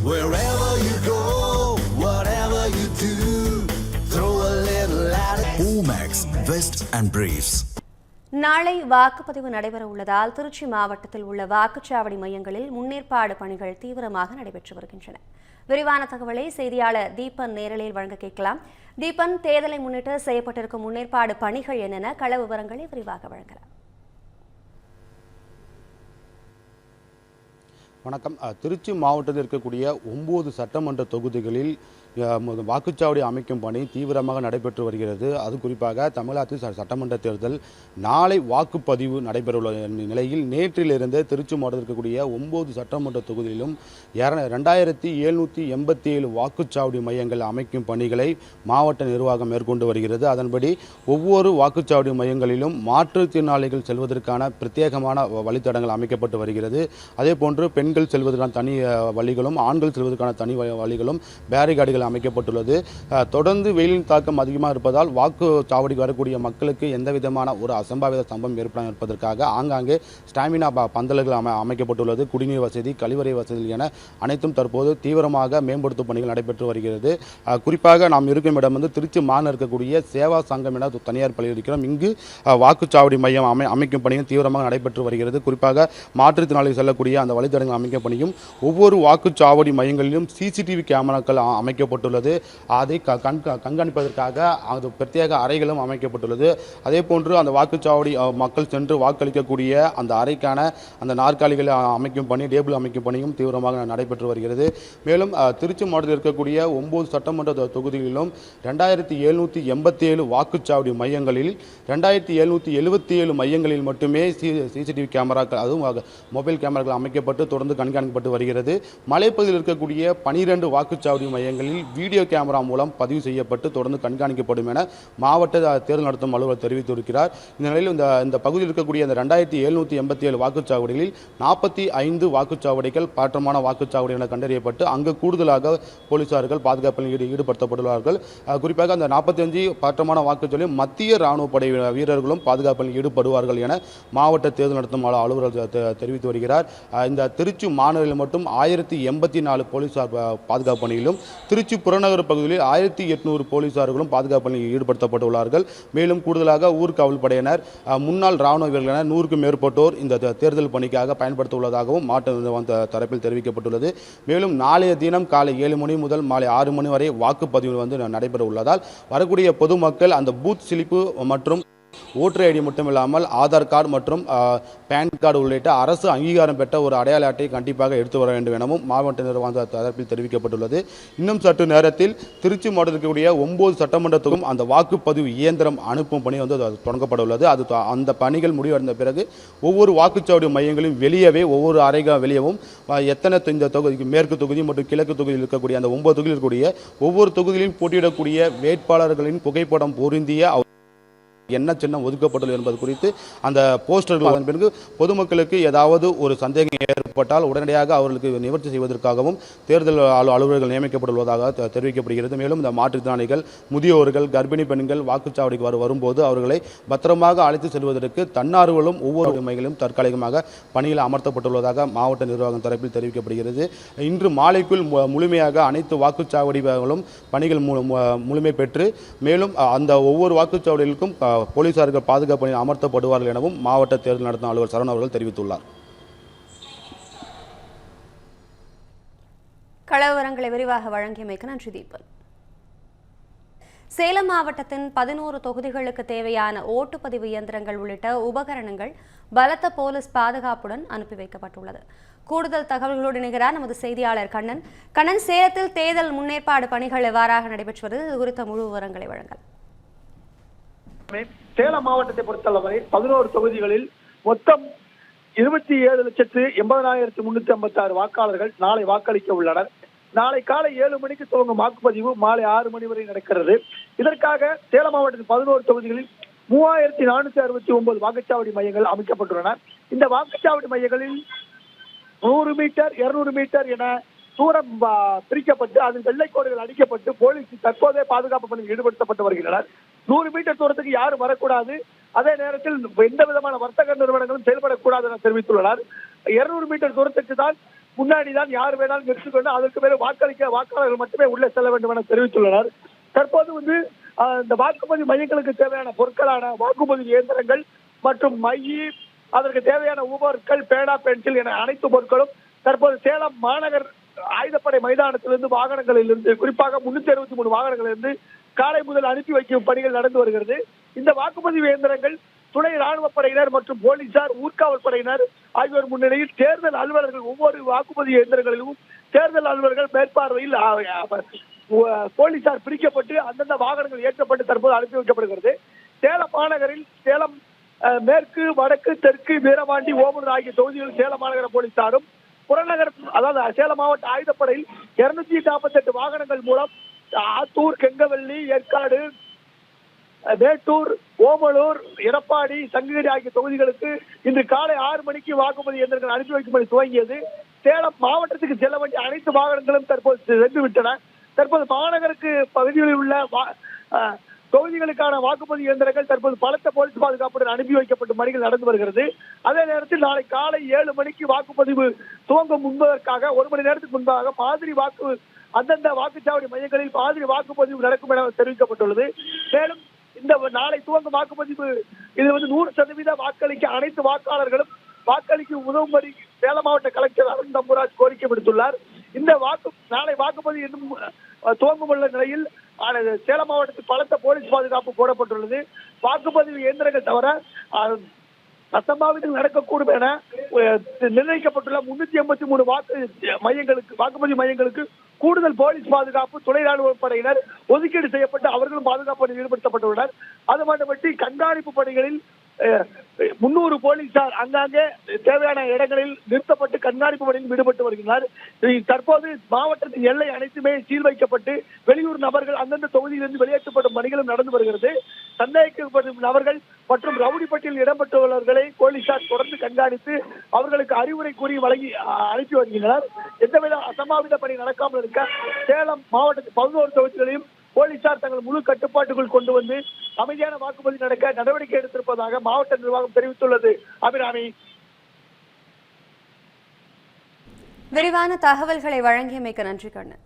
Wherever you go, whatever you do, throw a little at it. Omax, Vest and Briefs. நாளை வாக்குப்பதிவு நடைபெற உள்ளதால் திருச்சி மாவட்டத்தில் உள்ள வாக்குச்சாவடி மையங்களில் முன்னேற்பாடு பணிகள் தீவிரமாக நடைபெற்று வருகின்றன. விரிவான தகவலை செய்தியாளர் தீபன் நேரலையில் வழங்க கேட்கலாம். தீபன், தேர்தலை முன்னிட்டு செய்யப்பட்டிருக்கும் முன்னேற்பாடு பணிகள் என்னென்ன, கள விவரங்களை விரிவாக வழங்கலாம். வணக்கம். திருச்சி மாவட்டத்தில் இருக்கக்கூடிய 9 சட்டமன்ற தொகுதிகளில் வாக்குச்சாவடி அமைக்கும் பணி தீவிரமாக நடைபெற்று வருகிறது. அது குறிப்பாக தமிழகத்தில் சட்டமன்ற தேர்தல் நாளை வாக்குப்பதிவு நடைபெறவுள்ள நிலையில் நேற்றிலிருந்து திருச்சி மாவட்டத்தில் இருக்கக்கூடிய 9 சட்டமன்ற தொகுதியிலும் 2787 வாக்குச்சாவடி மையங்கள் அமைக்கும் பணிகளை மாவட்ட நிர்வாகம் மேற்கொண்டு வருகிறது. அதன்படி ஒவ்வொரு வாக்குச்சாவடி மையங்களிலும் மாற்றுத்திறனாளிகள் செல்வதற்கான பிரத்யேகமான வழித்தடங்கள் அமைக்கப்பட்டு வருகிறது. அதே போன்று பெண்கள் செல்வதற்கான தனி வழிகளும் ஆண்கள் செல்வதற்கான தனி வழிகளும் பேரிகார்டுகள் அமைக்கப்பட்டுள்ளது. தொடர்ந்து வெயிலின் தாக்கம் அதிகமாக இருப்பதால் வாக்குச்சாவடிக்கு வரக்கூடிய மக்களுக்கு எந்த விதமான ஒரு அசம்பாவித சம்பவம் ஏற்படாமல் இருப்பதற்காக ஆங்காங்கே ஸ்டாமினா பந்தல்கள் அமைக்கப்பட்டுள்ளது. குடிநீர் வசதி, கழிவறை வசதி என அனைத்தும் தற்போது தீவிரமாக மேம்படுத்தும் பணிகள் நடைபெற்று வருகிறது. குறிப்பாக நாம் இருக்கும் இடம் திருச்சி மாநில இருக்கக்கூடிய சேவா சங்கம் என தனியார் பள்ளியில் இருக்கிறோம். இங்கு வாக்குச்சாவடி மையம் அமைக்கும் பணியும் தீவிரமாக நடைபெற்று வருகிறது. குறிப்பாக மாற்றுத்திறனாளிகள் செல்லக்கூடிய அந்த வழித்தடங்கள் அமைக்கும் பணியும் ஒவ்வொரு வாக்குச்சாவடி மையங்களிலும் சிசிடிவி கேமராக்கள் அமைக்கப்பட்டுள்ளது. அதை கண்காணிப்பதற்காக அது பிரத்யேக அறைகளும் அமைக்கப்பட்டுள்ளது. அதே போன்று அந்த வாக்குச்சாவடி மக்கள் சென்று வாக்களிக்கக்கூடிய அந்த அறைக்கான அந்த நாற்காலிகளை அமைக்கும் பணி, டேபிள் அமைக்கும் பணியும் தீவிரமாக நடைபெற்று வருகிறது. மேலும் திருச்சி மாவட்டத்தில் இருக்கக்கூடிய 9 சட்டமன்ற தொகுதிகளிலும் 2787 வாக்குச்சாவடி மையங்களில் 2777 மையங்களில் மட்டுமே சிசிடிவி கேமராக்கள், அதுவும் மொபைல் கேமராக்கள் அமைக்கப்பட்டு தொடர்ந்து கண்காணிக்கப்பட்டு வருகிறது. மலைப்பகுதியில் இருக்கக்கூடிய 12 வாக்குச்சாவடி மையங்களில் வீடியோ கேமரா மூலம் பதிவு செய்யப்பட்டு தொடர்ந்து கண்காணிக்கப்படும் என மாவட்ட தேர்தல் நடத்தும் அலுவலர் தெரிவித்திருக்கிறார். இந்த நிலையில் இந்த பகுதியில் இருக்கக்கூடிய 2787 வாக்குச்சாவடிகளில் 45 வாக்குச்சாவடிகள் பாற்றமான வாக்குச்சாவடி என கண்டறியப்பட்டு அங்கு கூடுதலாக போலீசார்கள் பாதுகாப்பில் ஈடுபடுத்தப்படுவார்கள். குறிப்பாக அந்த 45 பாற்றமான வாக்குச்சாவடியில் மத்திய ராணுவ படை வீரர்களும் பாதுகாப்பில் ஈடுபடுவார்கள் என மாவட்ட தேர்தல் நடத்தும் அலுவலர் தெரிவித்து வருகிறார். இந்த திருச்சி மாநகரில் மட்டும் 1084 போலீசார் பாதுகாப்பு பணியிலும், திருச்சி புறநகர் பகுதியில் 1800 போலீசார்களும் பாதுகாப்பு பணியில் ஈடுபடுத்தப்பட்டுள்ளார்கள். மேலும் கூடுதலாக ஊர்காவல் படையினர், முன்னாள் ராணுவ வீரர்கள் என 100க்கும் மேற்பட்டோர் இந்த தேர்தல் பணிக்காக பயன்படுத்த உள்ளதாகவும் மாவட்ட தரப்பில் தெரிவிக்கப்பட்டுள்ளது. மேலும் நாளைய தினம் காலை 7 மணி முதல் மாலை 6 மணி வரை வாக்குப்பதிவு நடைபெற உள்ளதால் வரக்கூடிய பொதுமக்கள் அந்த பூத் ஸ்லிப்பு மற்றும் ஓட்டர் ஐடி மட்டும் இல்லாமல் ஆதார் கார்டு மற்றும் பேன் கார்டு உள்ளிட்ட அரசு அங்கீகாரம் பெற்ற ஒரு அடையாள அட்டையை கண்டிப்பாக எடுத்து வர வேண்டும் எனவும் மாவட்ட நிர்வாக தரப்பில் தெரிவிக்கப்பட்டுள்ளது. இன்னும் சற்று நேரத்தில் திருச்சி மாவட்டத்தில் இருக்கக்கூடிய 9 சட்டமன்றத்துக்கும் அந்த வாக்குப்பதிவு இயந்திரம் அனுப்பும் பணி தொடங்கப்பட உள்ளது. அந்த பணிகள் முடிவடைந்த பிறகு ஒவ்வொரு வாக்குச்சாவடி மையங்களும் வெளியவே ஒவ்வொரு அறைகள் வெளியவும் எத்தனை இந்த தொகுதி மேற்கு தொகுதி மற்றும் கிழக்கு தொகுதியில் இருக்கக்கூடிய அந்த 9 தொகுதியில் இருக்கக்கூடிய ஒவ்வொரு தொகுதியிலும் போட்டியிடக்கூடிய வேட்பாளர்களின் புகைப்படம் பொருந்திய என்ன சின்னம் ஒதுக்கப்பட்டுள்ளது என்பது குறித்து அந்த போஸ்டர்கள் அதன் பிறகு பொதுமக்களுக்கு ஏதாவது ஒரு சந்தேகம் ஏற்பட்டால் உடனடியாக அவர்களுக்கு நிவர்த்தி செய்வதற்காகவும் தேர்தல் அலுவலர்கள் நியமிக்கப்பட்டுள்ளதாக தெரிவிக்கப்படுகிறது. மேலும் இந்த மாற்றுத்திறனாளிகள், முதியோர்கள், கர்ப்பிணி பெண்கள் வாக்குச்சாவடிக்கு வரும்போது அவர்களை பத்திரமாக அழைத்து செல்வதற்கு தன்னார்வலும் ஒவ்வொரு மையங்களும் தற்காலிகமாக பணியில் அமர்த்தப்பட்டுள்ளதாக மாவட்ட நிர்வாகம் தரப்பில் தெரிவிக்கப்படுகிறது. இன்று மாலைக்குள் முழுமையாக அனைத்து வாக்குச்சாவடிகளும் பணிகள் முழுமை பெற்று மேலும் அந்த ஒவ்வொரு வாக்குச்சாவடிகளுக்கும் போலீசார்கள் பாதுகாப்பு பணியில் அமர்த்தப்படுவார்கள் எனவும் மாவட்ட தேர்தல் நடத்தும் அலுவலர் சரவணன் அவர்கள் தெரிவித்துள்ளார். கள விவரங்களை விரிவாக வழங்கியமைக்கு நன்றி தீபன். சேலம் மாவட்டத்தின் 11 தொகுதிகளுக்கு தேவையான ஓட்டுப்பதிவு இயந்திரங்கள் உள்ளிட்ட உபகரணங்கள் பலத்த போலீஸ் பாதுகாப்புடன் அனுப்பி வைக்கப்பட்டுள்ளது. கூடுதல் தகவல்களோடு இணைகிறார் நமது செய்தியாளர் கண்ணன். சேலத்தில் தேர்தல் முன்னேற்பாடு பணிகள் எவ்வாறாக நடைபெற்று வருகிறது, இது குறித்த முழு விவரங்களை வழங்கலாம். சேலம் மாவட்டத்தை பொறுத்தளவரை 11 தொகுதிகளில் மொத்தம் 27,80,356 வாக்காளர்கள் நாளை வாக்களிக்க உள்ளனர். நாளை காலை 7 மணிக்கு துவங்கும் வாக்குப்பதிவு மாலை 6 மணி வரை நடக்கிறது. இதற்காக சேலம் மாவட்டத்தில் 11 தொகுதிகளில் 3469 வாக்குச்சாவடி மையங்கள் அமைக்கப்பட்டுள்ளன. இந்த வாக்குச்சாவடி மையங்களில் 100 மீட்டர் 200 மீட்டர் என தூரம் பிரிக்கப்பட்டு அதில் வெள்ளைக்கோடுகள் அடிக்கப்பட்டு போலீஸ் தற்போதே பாதுகாப்பு பணியில் ஈடுபடுத்தப்பட்டு வருகின்றனர். 100 மீட்டர் தூரத்துக்கு யாரும் வரக்கூடாது, அதே நேரத்தில் எந்த விதமான வர்த்தக நிறுவனங்களும் செயல்படக்கூடாது என தெரிவித்துள்ளனர். 200 மீட்டர் தூரத்துக்கு தான் முன்னாடிதான் யார் வேணாலும் நிறுத்திக்கொண்டு அதற்கு மேலே வாக்காளர்கள் மட்டுமே உள்ளே செல்ல வேண்டும் என தெரிவித்துள்ளனர். தற்போது இந்த வாக்குப்பதிவு மையங்களுக்கு தேவையான பொருட்களான வாக்குப்பதிவு இயந்திரங்கள் மற்றும் மையி, அதற்கு தேவையான உபகரணங்கள், பேனா, பென்சில் என அனைத்து பொருட்களும் தற்போது சேலம் மாநகர் ஆயுதப்படை மைதானத்திலிருந்து வாகனங்களிலிருந்து, குறிப்பாக 363 வாகனங்களிலிருந்து காலை முதல் அனுப்பி வைக்கும் பணிகள் நடந்து வருகிறது. இந்த வாக்குப்பதிவு இயந்திரங்கள் துணை ராணுவப் படையினர் மற்றும் போலீசார், ஊர்காவல் படையினர் ஆகியோர் முன்னிலையில் தேர்தல் அலுவலர்கள், ஒவ்வொரு வாக்குப்பதிவு இயந்திரங்களிலும் தேர்தல் அலுவலர்கள் மேற்பார்வையில் போலீசார் பிரிக்கப்பட்டு அந்தந்த வாகனங்கள் ஏற்றப்பட்டு தற்போது அனுப்பி வைக்கப்படுகிறது. சேலம் மாநகரில் சேலம் மேற்கு, வடக்கு, தெற்கு, வீரபாண்டி, ஓமலூர் ஆகிய தொகுதிகளில் சேலம் மாநகர போலீசாரும், புறநகர் அதாவது சேலம் மாவட்ட ஆயுதப்படையில் 248 வாகனங்கள் மூலம் ஆத்தூர், கெங்கவல்லி, ஏற்காடு, மேட்டூர், ஓமலூர், எடப்பாடி, சங்ககிரி ஆகிய தொகுதிகளுக்கு இன்று காலை 6 மணிக்கு வாக்குப்பதிவு இயந்திரங்கள் அனுப்பி வைக்கும் பணி துவங்கியது. சேலம் மாவட்டத்துக்கு செல்ல வேண்டிய அனைத்து வாகனங்களும் தற்போது சென்று விட்டன. தற்போது மாநகருக்கு பகுதிகளில் உள்ள தொகுதிகளுக்கான வாக்குப்பதிவு இயந்திரங்கள் தற்போது பலத்த போலீஸ் பாதுகாப்புடன் அனுப்பி வைக்கப்பட்டு பணிகள் நடந்து வருகிறது. அதே நேரத்தில் நாளை காலை 7 மணிக்கு வாக்குப்பதிவு துவங்கும் முன்பதற்காக 1 மணி நேரத்துக்கு முன்பாக அந்தந்த வாக்குச்சாவடி மையங்களில் மாதிரி வாக்குப்பதிவு நடக்கும் என தெரிவிக்கப்பட்டுள்ளது. மேலும் இந்த நாளை துவங்கும் வாக்குப்பதிவு இது 100% வாக்களிக்க அனைத்து வாக்காளர்களும் வாக்களிக்க உதவும்படி சேலம் மாவட்ட கலெக்டர் அருண் தம்புராஜ் கோரிக்கை விடுத்துள்ளார். இந்த நாளை வாக்குப்பதிவு இன்னும் துவங்கும் உள்ள நிலையில் சேலம் மாவட்டத்தில் பலத்த போலீஸ் பாதுகாப்பு போடப்பட்டுள்ளது. வாக்குப்பதிவு இயந்திரங்கள் தவிர அசம்பாவிதங்கள் நடக்கக்கூடும் என நிர்ணயிக்கப்பட்டுள்ள 383 வாக்குப்பதிவு மையங்களுக்கு கூடுதல் போலீஸ் பாதுகாப்பு, துணை ராணுவ படையினர் ஒதுக்கீடு செய்யப்பட்டு அவர்களும் பாதுகாப்பு பணியில் ஈடுபடுத்தப்பட்டுள்ளனர். அது மட்டுமன்றி கண்காணிப்பு பணிகளில் 300 போலீசார் அங்காங்கே தேவையான இடங்களில் நிறுத்தப்பட்டு கண்காணிப்பு பணியில் ஈடுபட்டு வருகிறார். தற்போது மாவட்டத்தின் எல்லை அனைத்துமே சீல் வைக்கப்பட்டு வெளியூர் நபர்கள் அந்தந்த தொகுதியிலிருந்து வெளியேற்றப்படும் பணிகளும் நடந்து வருகிறது. சந்தேகிக்கப்படும் நபர்கள் மற்றும் ரவுடி பட்டியலில் இடம்பெற்றுள்ளவர்களை போலீசார் தொடர்ந்து கண்காணித்து அவர்களுக்கு அறிவுரை கூறி வழங்கி அனுப்பி வருகின்றனர். எந்தவித அசம்பாவித பணி நடக்காமல் இருக்க சேலம் மாவட்டத்தில் 11 தொகுதிகளையும் போலீசார் தங்கள் முழு கட்டுப்பாட்டுக்குள் கொண்டு வந்து அமைதியான வாக்குப்பதிவு நடக்க நடவடிக்கை எடுத்திருப்பதாக மாவட்ட நிர்வாகம் தெரிவித்துள்ளது. அபிராமி, விரிவான தகவல்களை வழங்கியமைக்கு நன்றி கண்ணன்.